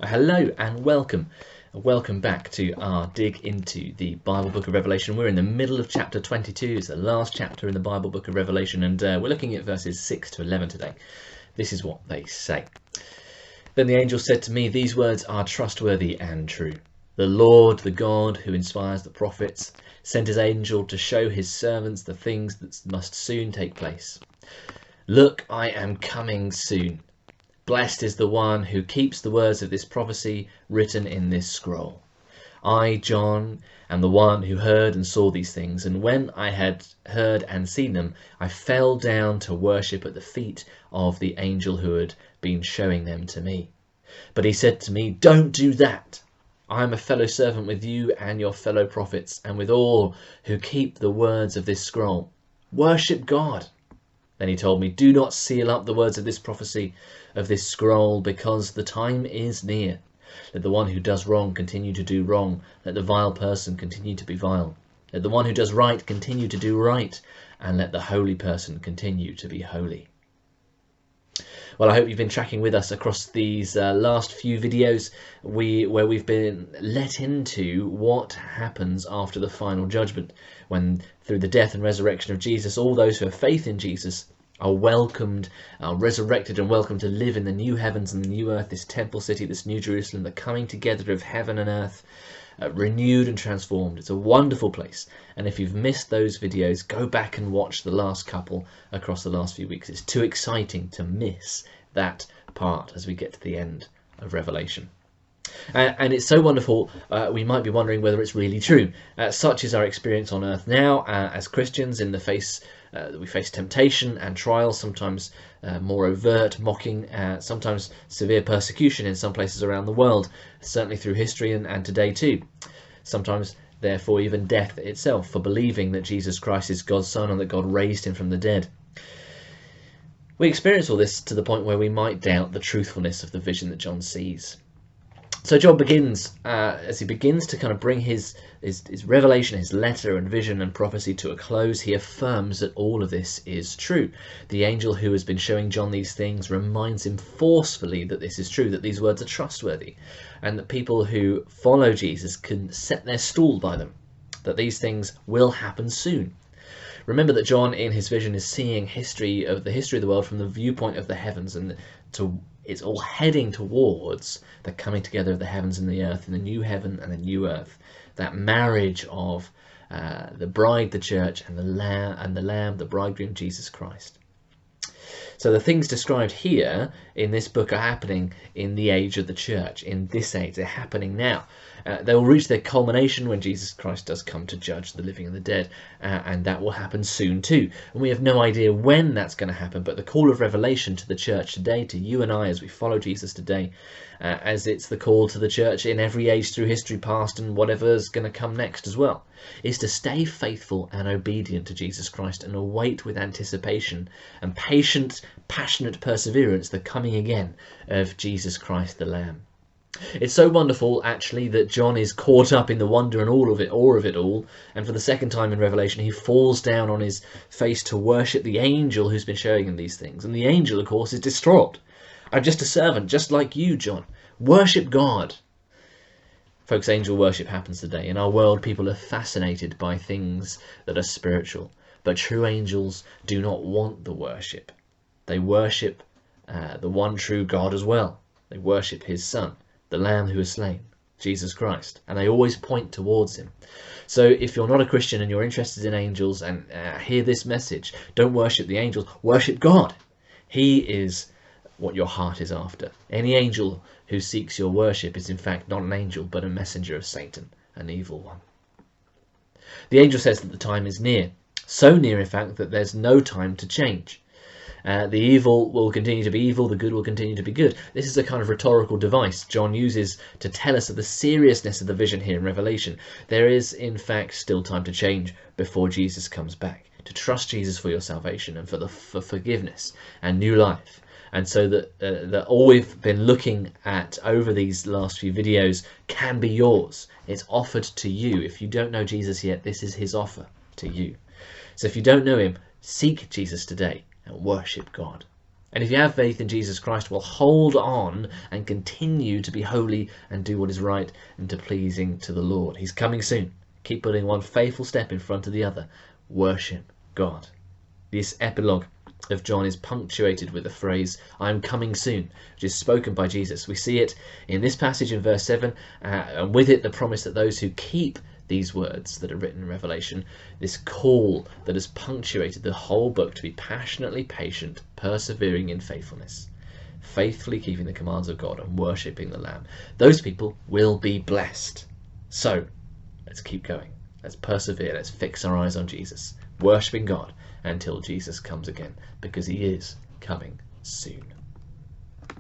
Hello and welcome. Welcome back to our dig into the Bible book of Revelation. We're in the middle of chapter 22. It's the last chapter in the Bible book of Revelation, and we're looking at verses 6 to 11 today. This is what they say. Then the angel said to me, "These words are trustworthy and true. The Lord, the God who inspires the prophets, sent his angel to show his servants the things that must soon take place. Look, I am coming soon. Blessed is the one who keeps the words of this prophecy written in this scroll. I, John, am the one who heard and saw these things, and when I had heard and seen them, I fell down to worship at the feet of the angel who had been showing them to me. But he said to me, 'Don't do that. I am a fellow servant with you and your fellow prophets, and with all who keep the words of this scroll. Worship God.' Then he told me, 'Do not seal up the words of this prophecy of this scroll, because the time is near. Let the one who does wrong continue to do wrong. Let the vile person continue to be vile. Let the one who does right continue to do right. And let the holy person continue to be holy.'" Well, I hope you've been tracking with us across these last few videos where we've been let into what happens after the final judgment, when through the death and resurrection of Jesus, all those who have faith in Jesus are welcomed, are resurrected and welcomed to live in the new heavens and the new earth, this temple city, this new Jerusalem, the coming together of heaven and earth, renewed and transformed. It's a wonderful place, and if you've missed those videos, go back and watch the last couple across the last few weeks. It's too exciting to miss that part as we get to the end of Revelation. And it's so wonderful, we might be wondering whether it's really true. Such is our experience on earth now as Christians. In the face we face temptation and trials, sometimes more overt mocking, sometimes severe persecution in some places around the world, certainly through history and today too. Sometimes therefore even death itself for believing that Jesus Christ is God's Son and that God raised him from the dead. We experience all this to the point where we might doubt the truthfulness of the vision that John sees. So John begins, as he begins to kind of bring his revelation, his letter and vision and prophecy to a close, he affirms that all of this is true. The angel who has been showing John these things reminds him forcefully that this is true, that these words are trustworthy, and that people who follow Jesus can set their stall by them, that these things will happen soon. Remember that John in his vision is seeing the history of the world from the viewpoint of the heavens, and it's all heading towards the coming together of the heavens and the earth, and the new heaven and the new earth, that marriage of the bride, the church, and the lamb, the bridegroom, Jesus Christ. So the things described here in this book are happening in the age of the church, in this age. They're happening now. They will reach their culmination when Jesus Christ does come to judge the living and the dead, and that will happen soon too. And we have no idea when that's going to happen, but the call of Revelation to the church today, to you and I as we follow Jesus today, as it's the call to the church in every age through history past and whatever's going to come next as well, is to stay faithful and obedient to Jesus Christ and await with anticipation and patient, passionate perseverance the coming again of Jesus Christ the Lamb. It's so wonderful, actually, that John is caught up in the wonder and awe of it all, and for the second time in Revelation he falls down on his face to worship the angel who's been showing him these things. And the angel, of course, is distraught. "I'm just a servant, just like you, John. Worship God." Folks, angel worship happens today. In our world, people are fascinated by things that are spiritual, but true angels do not want the worship. They worship the one true God as well. They worship his Son, the Lamb who was slain, Jesus Christ, and they always point towards him. So if you're not a Christian and you're interested in angels and hear this message, don't worship the angels, worship God. He is what your heart is after. Any angel who seeks your worship is in fact not an angel but a messenger of Satan, an evil one. The angel says that the time is near, so near in fact that there's no time to change. The evil will continue to be evil, the good will continue to be good. This is a kind of rhetorical device John uses to tell us of the seriousness of the vision here in Revelation. There is in fact still time to change before Jesus comes back, to trust Jesus for your salvation and for forgiveness and new life. And so that all we've been looking at over these last few videos can be yours. It's offered to you. If you don't know Jesus yet, this is his offer to you. So if you don't know him, seek Jesus today and worship God. And if you have faith in Jesus Christ, well, hold on and continue to be holy and do what is right and to pleasing to the Lord. He's coming soon. Keep putting one faithful step in front of the other. Worship God. This epilogue of John is punctuated with the phrase, I am coming soon, which is spoken by Jesus. We see it in this passage in verse 7, and with it the promise that those who keep these words that are written in Revelation, this call that has punctuated the whole book to be passionately patient, persevering in faithfulness, faithfully keeping the commands of God and worshipping the Lamb. Those people will be blessed. So let's keep going. Let's persevere. Let's fix our eyes on Jesus, worshipping God until Jesus comes again, because he is coming soon.